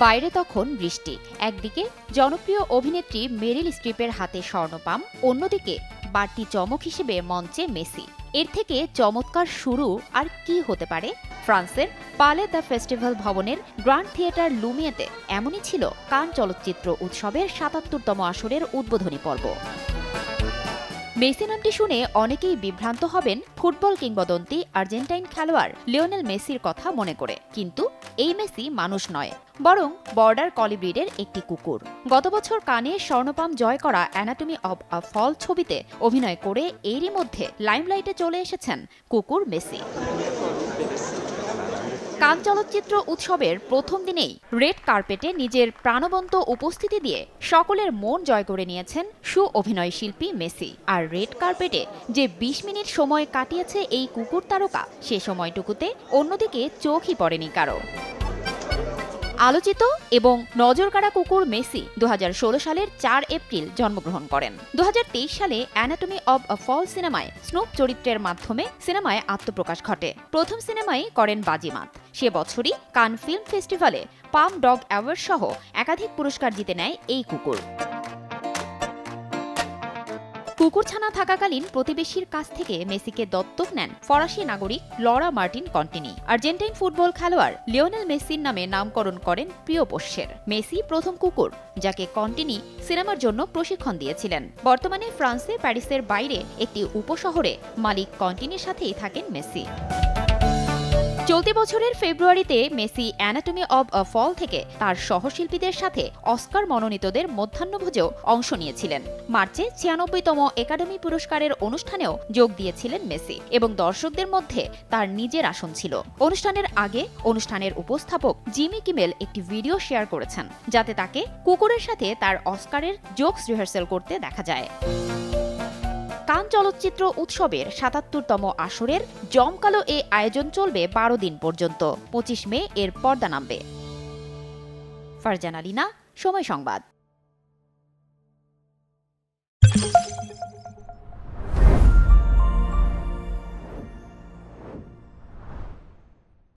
বাইরে তখন বৃষ্টি। একদিকে জনপ্রিয় অভিনেত্রী মেরিল স্ট্রিপের হাতে স্বর্ণপাম, অন্যদিকে বাড়তি চমক হিসেবে মঞ্চে মেসি। এর থেকে চমৎকার শুরু আর কি হতে পারে? ফ্রান্সের পালে দ্য ফেস্টিভ্যাল ভবনের গ্র্যান্ড থিয়েটার লুমিয়েতে এমনই ছিল কান চলচ্চিত্র উৎসবের ৭৭তম আসরের উদ্বোধনী পর্ব। মেসি নামটি শুনে অনেকেই বিভ্রান্ত হবেন ফুটবল কিংবদন্তি আর্জেন্টাইন খেলোয়াড় লিওনেল মেসির কথা মনে করে। কিন্তু এই মেসি মানুষ নয়, বরং বর্ডার কলি ব্রিডের একটি কুকুর। গত বছর কানে স্বর্ণপাম জয় করা অ্যানাটমি অব আ ফল ছবিতে অভিনয় করে এরই মধ্যে লাইমলাইটে চলে এসেছেন কুকুর মেসি। কান চলচ্চিত্র উৎসবের প্রথম দিনেই রেড কার্পেটে নিজের প্রাণবন্ত উপস্থিতি দিয়ে সকলের মন জয় করে নিয়েছেন অভিনয় শিল্পী মেসি। আর রেড কার্পেটে যে ২০ মিনিট সময় কাটিয়েছে এই কুকুর তারকা, সে সময়টুকুতে অন্যদিকে চোখই পড়েনি কারো। আলোচিত এবং নজরকাড়া কুকুর মেসি ২০১৬ সালের ৪ এপ্রিল জন্মগ্রহণ করেন। ২০২৩ সালে অ্যানাটমি অব আ ফল সিনেমায় স্নুপ চরিত্রের মাধ্যমে সিনেমায় আত্মপ্রকাশ ঘটে। প্রথম সিনেমায় করেন বাজিমাত। সে বছরই কান ফিল্ম ফেস্টিভ্যালে পাম ডগ অ্যাওয়ার্ড সহ একাধিক পুরস্কার জিতে নেয় এই কুকুর। কুকুরছানা থাকাকালীন প্রতিবেশীর কাছ থেকে মেসিকে দত্তক নেন ফরাসি নাগরিক লরা মার্টিন কন্টিনি। আর্জেন্টাইন ফুটবল খেলোয়াড় লিওনেল মেসির নামে নামকরণ করেন প্রিয় পোষ্যের। মেসি প্রথম কুকুর যাকে কন্টিনি সিনেমার জন্য প্রশিক্ষণ দিয়েছিলেন। বর্তমানে ফ্রান্সে প্যারিসের বাইরে একটি উপশহরে মালিক কন্টিনির সাথেই থাকেন মেসি। চলতি বছরের ফেব্রুয়ারিতে মেসি অ্যানাটমি অব আ ফল থেকে তার সহশিল্পীদের সাথে অস্কার মনোনীতদের মধ্যাহ্নভোজেও অংশ নিয়েছিলেন। মার্চে ৯৬তম একাডেমি পুরস্কারের অনুষ্ঠানেও যোগ দিয়েছিলেন মেসি এবং দর্শকদের মধ্যে তার নিজের আসন ছিল। অনুষ্ঠানের আগে অনুষ্ঠানের উপস্থাপক জিমি কিমেল একটি ভিডিও শেয়ার করেছেন, যাতে তাকে কুকুরের সাথে তার অস্কারের জোকস রিহার্সাল করতে দেখা যায়। কান চলচ্চিত্র উৎসবের ৭৭তম আসরের জমকালো এই আয়োজন চলবে ১২ দিন পর্যন্ত। ২৫ মে এর পর্দা নামবে। ফারজানা লিনা, সময় সংবাদ।